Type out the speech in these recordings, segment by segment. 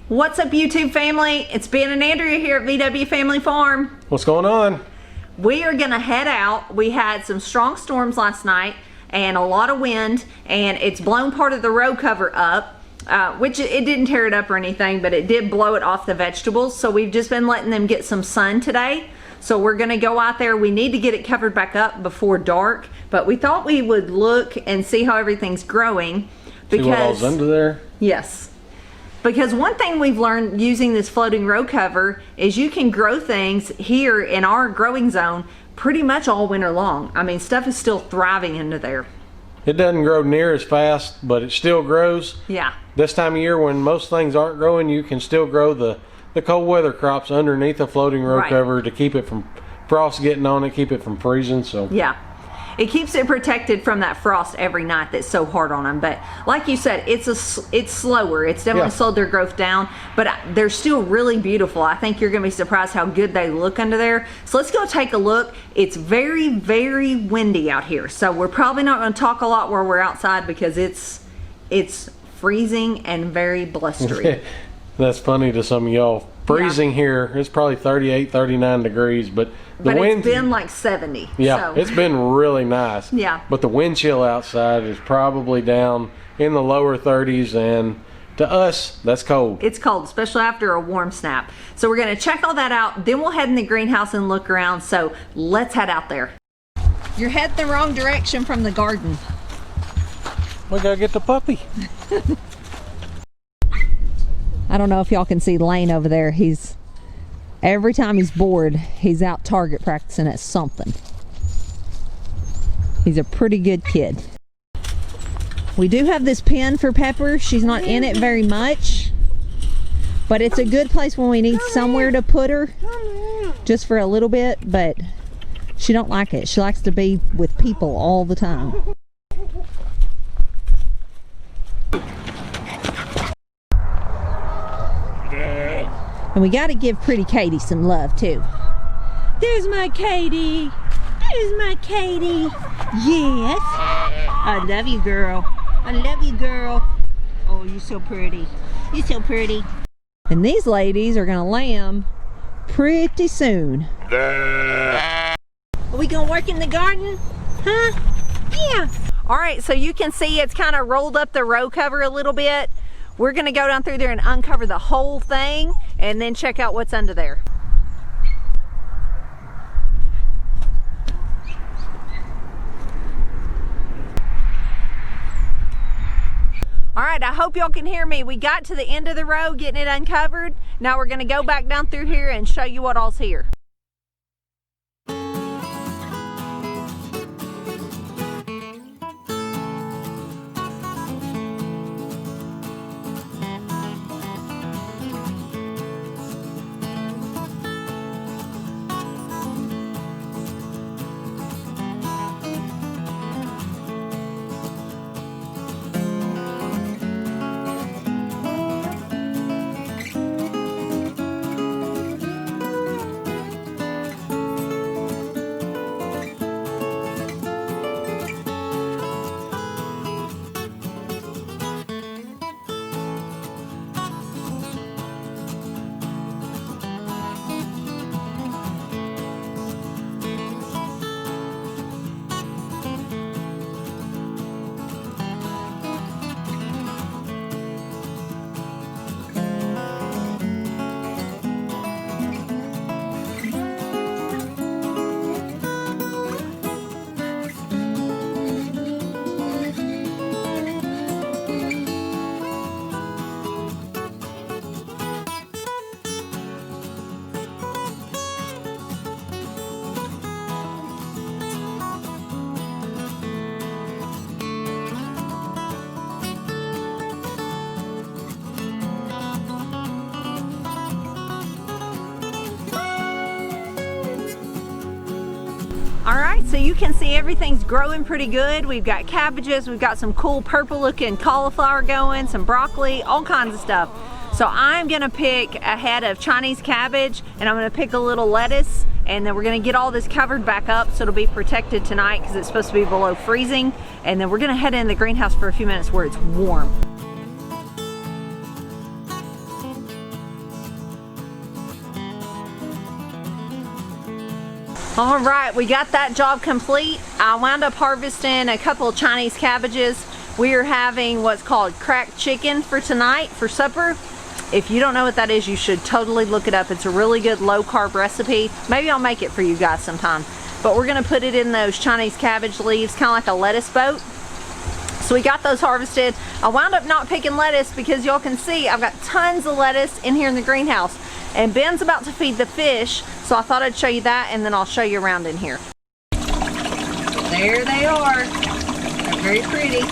What's up, YouTube family? It's Ben and Andrea here at VW Family Farm. What's going on? We are gonna head out. We had some strong storms last night and a lot of wind, and it's blown part of the row cover up, which it didn't tear it up or anything, but it did blow it off the vegetables. So we've just been letting them get some sun today. So we're gonna go out there. We need to get it covered back up before dark, but we thought we would look and see how everything's growing. Because, see what all's under there? Yes. Because one thing we've learned using this floating row cover is you can grow things here in our growing zone pretty much all winter long. I mean, stuff is still thriving into there. It doesn't grow near as fast, but it still grows. Yeah. This time of year when most things aren't growing, you can still grow the cold weather crops underneath the floating row cover to keep it from frost getting on it, keep it from freezing. So yeah. It keeps it protected from that frost every night that's so hard on them. But like you said, it's slower. It's definitely slowed their growth down, but they're still really beautiful. I think you're gonna be surprised how good they look under there. So let's go take a look. It's very, very windy out here. So we're probably not gonna talk a lot while we're outside because it's freezing and very blustery. That's funny to some of y'all. Freezing here, it's probably 38, 39 degrees, but the wind, it's been like 70. Yeah, so it's been really nice. Yeah. But the wind chill outside is probably down in the lower 30s, and to us, that's cold. It's cold, especially after a warm snap. So we're gonna check all that out, then we'll head in the greenhouse and look around. So let's head out there. You're heading the wrong direction from the garden. We gotta get the puppy. I don't know if y'all can see Lane over there. Every time he's bored, he's out target practicing at something. He's a pretty good kid. We do have this pen for Pepper. She's not in it very much, but it's a good place when we need somewhere to put her, just for a little bit, but she don't like it. She likes to be with people all the time. And we got to give pretty Katie some love too. There's my Katie. There's my Katie. Yes. I love you, girl. I love you, girl. Oh, you're so pretty. You're so pretty. And these ladies are going to lamb pretty soon. Are we going to work in the garden? Huh? Yeah. All right, so you can see it's kind of rolled up the row cover a little bit. We're gonna go down through there and uncover the whole thing and then check out what's under there. All right, I hope y'all can hear me. We got to the end of the row getting it uncovered. Now we're gonna go back down through here and show you what all's here. All right, so you can see everything's growing pretty good. We've got cabbages, we've got some cool purple looking cauliflower going, some broccoli, all kinds of stuff. So I'm gonna pick a head of Chinese cabbage and I'm gonna pick a little lettuce, and then we're gonna get all this covered back up so it'll be protected tonight because it's supposed to be below freezing. And then we're gonna head in the greenhouse for a few minutes where it's warm. All right, we got that job complete. I wound up harvesting a couple of Chinese cabbages. We are having what's called cracked chicken for tonight for supper. If you don't know what that is, you should totally look it up. It's a really good low carb recipe. Maybe I'll make it for you guys sometime. But we're gonna put it in those Chinese cabbage leaves, kind of like a lettuce boat. So we got those harvested. I wound up not picking lettuce because y'all can see I've got tons of lettuce in here in the greenhouse. And Ben's about to feed the fish, so I thought I'd show you that, and then I'll show you around in here. There they are. They're very pretty.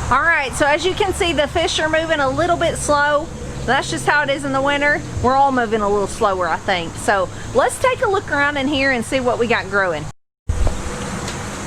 All right, so as you can see, the fish are moving a little bit slow. That's just how it is in the winter. We're all moving a little slower, I think. So let's take a look around in here and see what we got growing.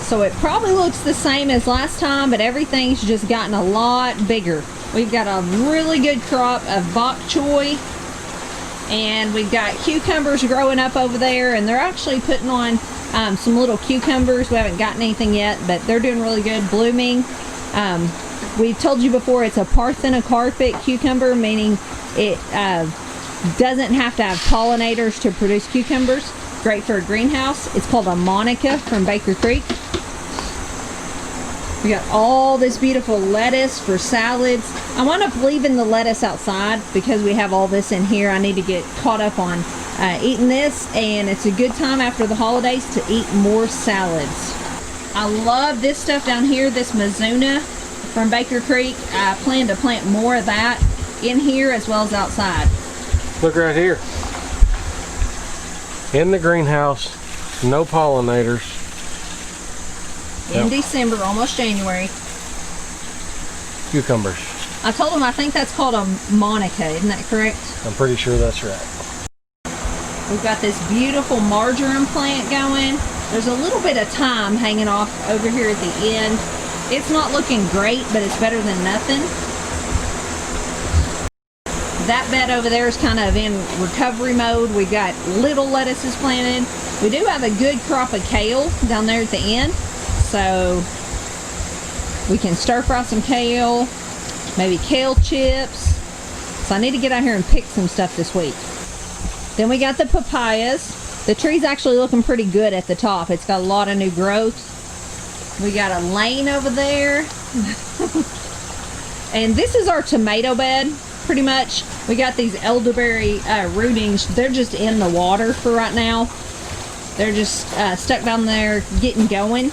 So it probably looks the same as last time, but everything's just gotten a lot bigger. We've got a really good crop of bok choy, and we've got cucumbers growing up over there, and they're actually putting on some little cucumbers. We haven't gotten anything yet, but they're doing really good, blooming. We've told you before, it's a parthenocarpic cucumber, meaning it doesn't have to have pollinators to produce cucumbers. Great for a greenhouse. It's called a Monica from Baker Creek. We got all this beautiful lettuce for salads. I wound up leaving the lettuce outside because we have all this in here. I need to get caught up on eating this, and it's a good time after the holidays to eat more salads. I love this stuff down here, this Mizuna from Baker Creek. I plan to plant more of that in here as well as outside. Look right here. In the greenhouse, no pollinators. In December, almost January. Cucumbers. I told him I think that's called a Monica, isn't that correct? I'm pretty sure that's right. We've got this beautiful marjoram plant going. There's a little bit of thyme hanging off over here at the end. It's not looking great, but it's better than nothing. That bed over there is kind of in recovery mode. We've got little lettuces planted. We do have a good crop of kale down there at the end, so we can stir fry some kale, maybe kale chips. So I need to get out here and pick some stuff this week. Then we got the papayas. The tree's actually looking pretty good at the top. It's got a lot of new growth. We got a lane over there. And this is our tomato bed, pretty much. We got these elderberry rootings. They're just in the water for right now. They're just stuck down there getting going.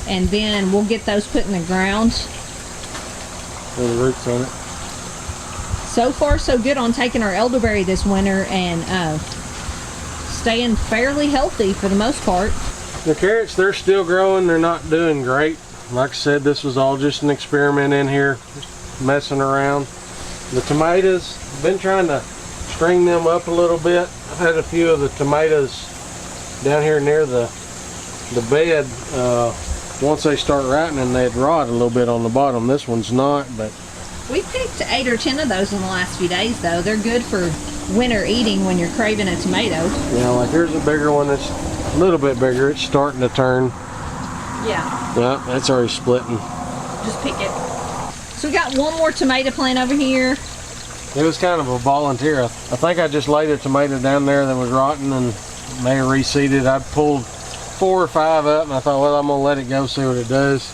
And then we'll get those put in the ground. Little roots on it. So far, so good on taking our elderberry this winter and staying fairly healthy for the most part. The carrots, they're still growing. They're not doing great. Like I said, this was all just an experiment in here, just messing around. The tomatoes, I've been trying to string them up a little bit. I've had a few of the tomatoes down here near the bed. Once they start ripening, they'd rot a little bit on the bottom. This one's not, but We picked 8 or 10 of those in the last few days, though. They're good for winter eating when you're craving a tomato. yeah, like here's a bigger one that's a little bit bigger. It's starting to turn. Yeah. Yeah, that's already splitting. Just pick it. So we got one more tomato plant over here. It was kind of a volunteer. I think I just laid a tomato down there that was rotten and they reseeded. I pulled 4 or 5 up and I thought, well, I'm gonna let it go, see what it does.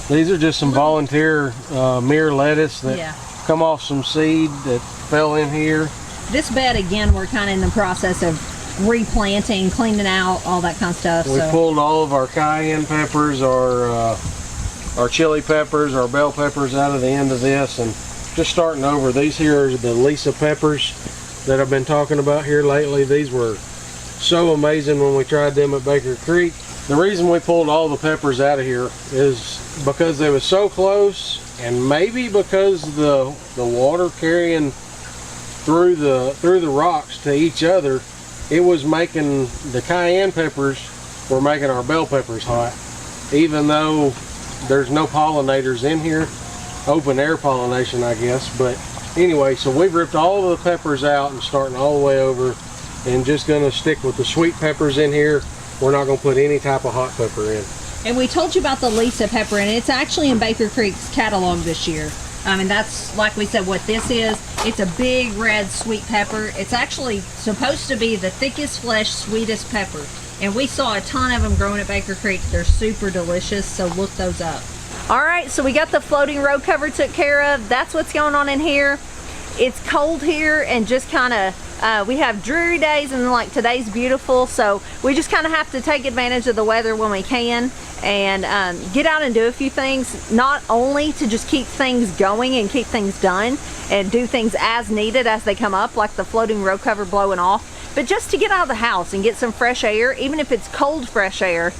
These are just some volunteer mere lettuce that come off some seed that fell in here. This bed, again, we're kind of in the process of replanting, cleaning out, all that kind of stuff. We pulled all of our cayenne peppers, our chili peppers, our bell peppers out of the end of this, and just starting over. These here are the Lisa peppers that I've been talking about here lately. These were so amazing when we tried them at Baker Creek. The reason we pulled all the peppers out of here is because they were so close, and maybe because the water carrying through the rocks to each other, it was making the cayenne peppers were making our bell peppers hot, even though there's no pollinators in here. Open air pollination, I guess. But anyway, so we've ripped all of the peppers out and starting all the way over and just gonna stick with the sweet peppers in here. We're not gonna put any type of hot pepper in. And we told you about the Lisa pepper, and it's actually in Baker Creek's catalog this year. And that's, like we said, what this is. It's a big red sweet pepper. It's actually supposed to be the thickest flesh, sweetest pepper. And we saw a ton of them growing at Baker Creek. They're super delicious, so look those up. All right, so we got the floating row cover took care of. That's what's going on in here. It's cold here, and just kind of, we have dreary days, and like today's beautiful, so we just kind of have to take advantage of the weather when we can, and get out and do a few things, not only to just keep things going and keep things done and do things as needed as they come up, like the floating row cover blowing off, but just to get out of the house and get some fresh air. Even if it's cold fresh air,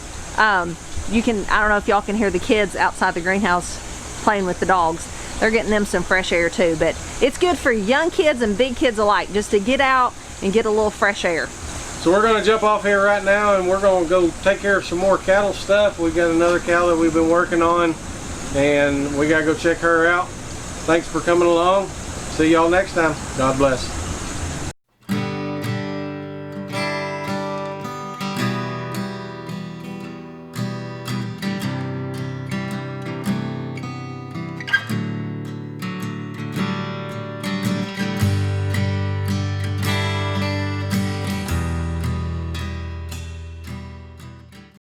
you can, I don't know if y'all can hear the kids outside the greenhouse playing with the dogs. They're getting them some fresh air too, but it's good for young kids and big kids alike, just to get out and get a little fresh air. So we're gonna jump off here right now, and we're gonna go take care of some more cattle stuff. We got another cow that we've been working on, and we gotta go check her out. Thanks for coming along. See y'all next time. God bless.